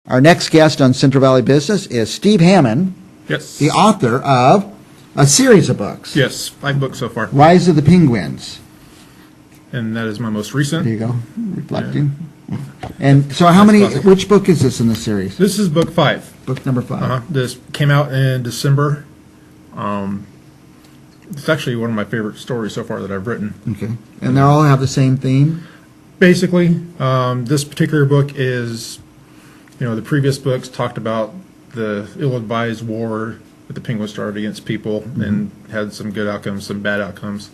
Our next guest on Central Valley Business is Steve Hammond, Yes. the author of a series of books. Yes, 5 books so far. Rise of the Penguins. And that is my most recent. There you go, reflecting. And so how many, which book is this in the series? This is book 5. Book number 5. This came out in December. It's actually one of my favorite stories so far that I've written. Okay. And they all have the same theme? Basically, this particular book is, the previous books talked about the ill-advised war that the Penguins started against people and had some good outcomes, some bad outcomes.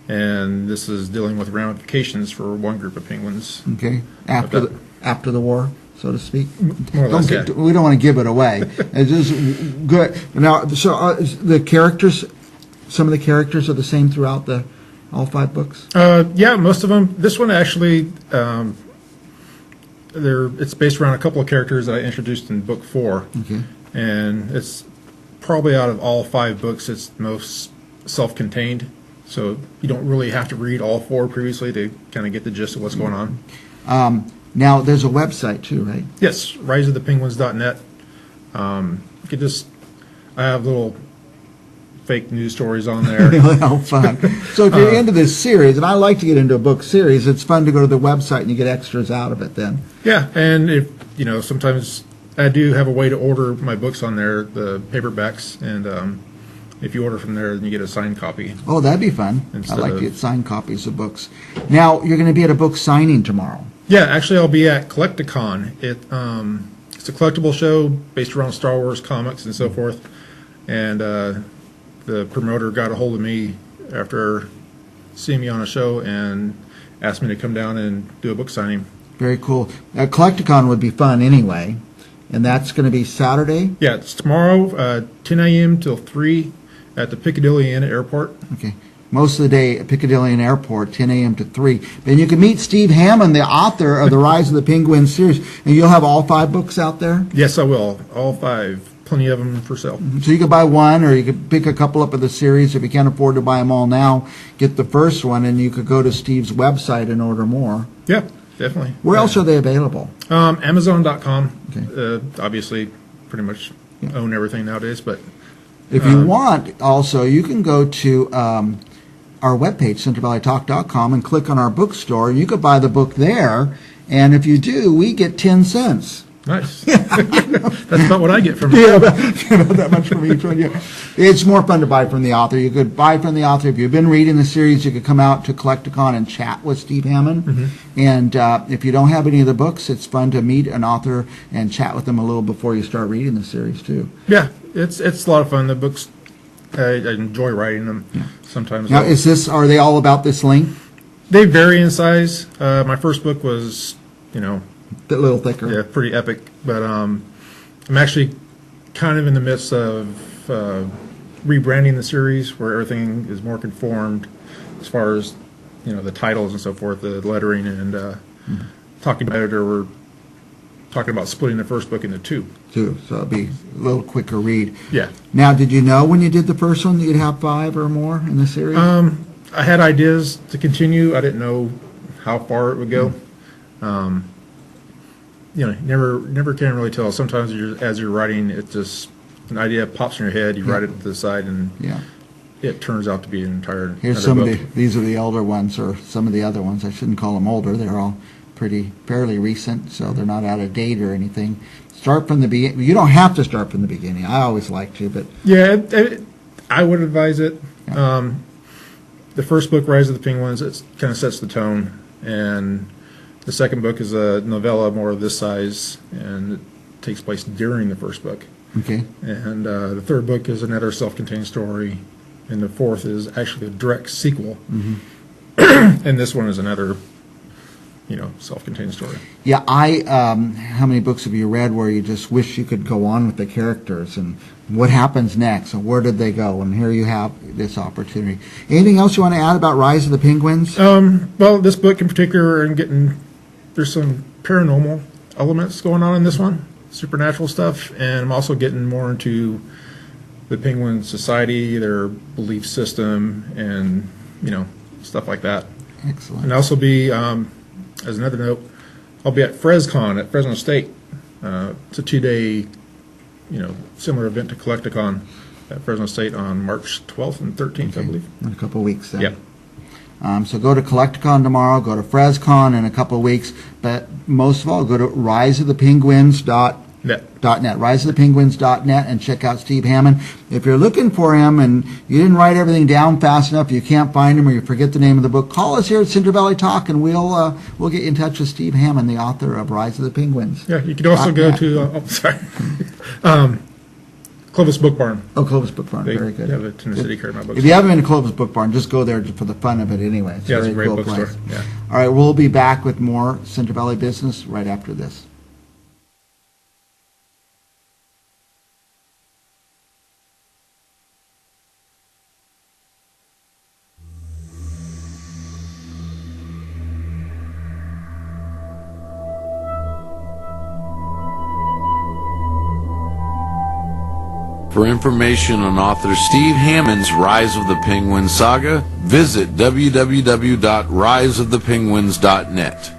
And this is dealing with ramifications for one group of penguins. Okay. After the war, so to speak? More or less, yeah. We don't want to give it away. It's just good. Now, so the characters, some of the characters are the same throughout all 5 books? Yeah, most of them. This one actually, it's based around a couple of characters that I introduced in book 4. Okay. And it's probably out of all 5 books, it's most self-contained. So you don't really have to read all 4 previously to kind of get the gist of what's going on. Now, there's a website too, right? Yes, riseofthepenguins.net. You could I have little fake news stories on there. Well, fun. So if you're into this series, and I like to get into a book series, it's fun to go to the website and you get extras out of it then. Yeah, and if, sometimes I do have a way to order my books on there, the paperbacks, and if you order from there, then you get a signed copy. Oh, that'd be fun. I like to get signed copies of books. Now, you're going to be at a book signing tomorrow. Yeah, actually, I'll be at Collecticon. It's a collectible show based around Star Wars comics and so forth. And the promoter got a hold of me after seeing me on a show and asked me to come down and do a book signing. Very cool. Collecticon would be fun anyway. And that's going to be Saturday? Yeah, it's tomorrow, 10 a.m. till 3 at the Piccadilly Inn Airport. Okay. Most of the day at Piccadilly Inn Airport, 10 a.m. to 3. Then you can meet Steve Hammond, the author of the Rise of the Penguins series. And you'll have all 5 books out there? Yes, I will. All 5. Plenty of them for sale. So you could buy one, or you could pick a couple up of the series. If you can't afford to buy them all now, get the first one, and you could go to Steve's website and order more. Yeah, definitely. Where else are they available? Amazon.com. Okay. Obviously, pretty much own everything nowadays. But if you want, also, you can go to our webpage, centralvalleytalk.com, and click on our bookstore. You could buy the book there, and if you do, we get 10 cents. Nice. That's about what I get from it. Yeah, that much from each one. Yeah. It's more fun to buy from the author. You could buy from the author. If you've been reading the series, you could come out to Collecticon and chat with Steve Hammond. And if you don't have any of the books, it's fun to meet an author and chat with them a little before you start reading the series, too. Yeah, it's a lot of fun. The books, I enjoy writing them sometimes. Now, are they all about this length? They vary in size. My first book was, A little thicker. Yeah, pretty epic. But I'm actually kind of in the midst of rebranding the series where everything is more conformed as far as, the titles and so forth, the lettering, and talking to the editor, we're talking about splitting the first book into 2. So it'll be a little quicker read. Yeah. Now, did you know when you did the first one that you'd have 5 or more in the series? I had ideas to continue. I didn't know how far it would go. Never can really tell. Sometimes as you're writing, it just an idea pops in your head. You write it to the side, and it turns out to be an entire. Here's some book. These are the older ones, or some of the other ones. I shouldn't call them older. They're all fairly recent, so they're not out of date or anything. Start from the beginning. You don't have to start from the beginning. I always like to, but I would advise it. Yeah. The first book, Rise of the Penguins, it kind of sets the tone, and the second book is a novella more of this size, and it takes place during the first book. Okay. And the third book is another self-contained story, and the fourth is actually a direct sequel. And this one is another, self-contained story. Yeah, how many books have you read where you just wish you could go on with the characters and what happens next and where did they go? And here you have this opportunity. Anything else you want to add about Rise of the Penguins? Well, this book in particular, there's some paranormal elements going on in this one, supernatural stuff, and I'm also getting more into the penguin society, their belief system, and stuff like that. Excellent. And also be, as another note, I'll be at FresCon at Fresno State It's a 2-day, similar event to Collecticon at Fresno State on March 12th and 13th, I believe. In a couple of weeks then. Yep. So go to Collecticon tomorrow, go to FresCon in a couple of weeks, but most of all, go to riseofthepenguins.net, riseofthepenguins.net, and check out Steve Hammond. If you're looking for him and you didn't write everything down fast enough, you can't find him, or you forget the name of the book, call us here at Cinder Valley Talk, and we'll get you in touch with Steve Hammond, the author of Rise of the Penguins. Yeah, you can also go to, Clovis Book Barn. Oh, Clovis Book Barn, They very good. have a Tennessee carry my books. If you haven't been to Clovis Book Barn, just go there for the fun of it anyway. Yeah, it's a very great cool bookstore. place. Yeah. All right, we'll be back with more Cinder Valley business right after this. For information on author Steve Hammond's Rise of the Penguins saga, visit www.riseofthepenguins.net.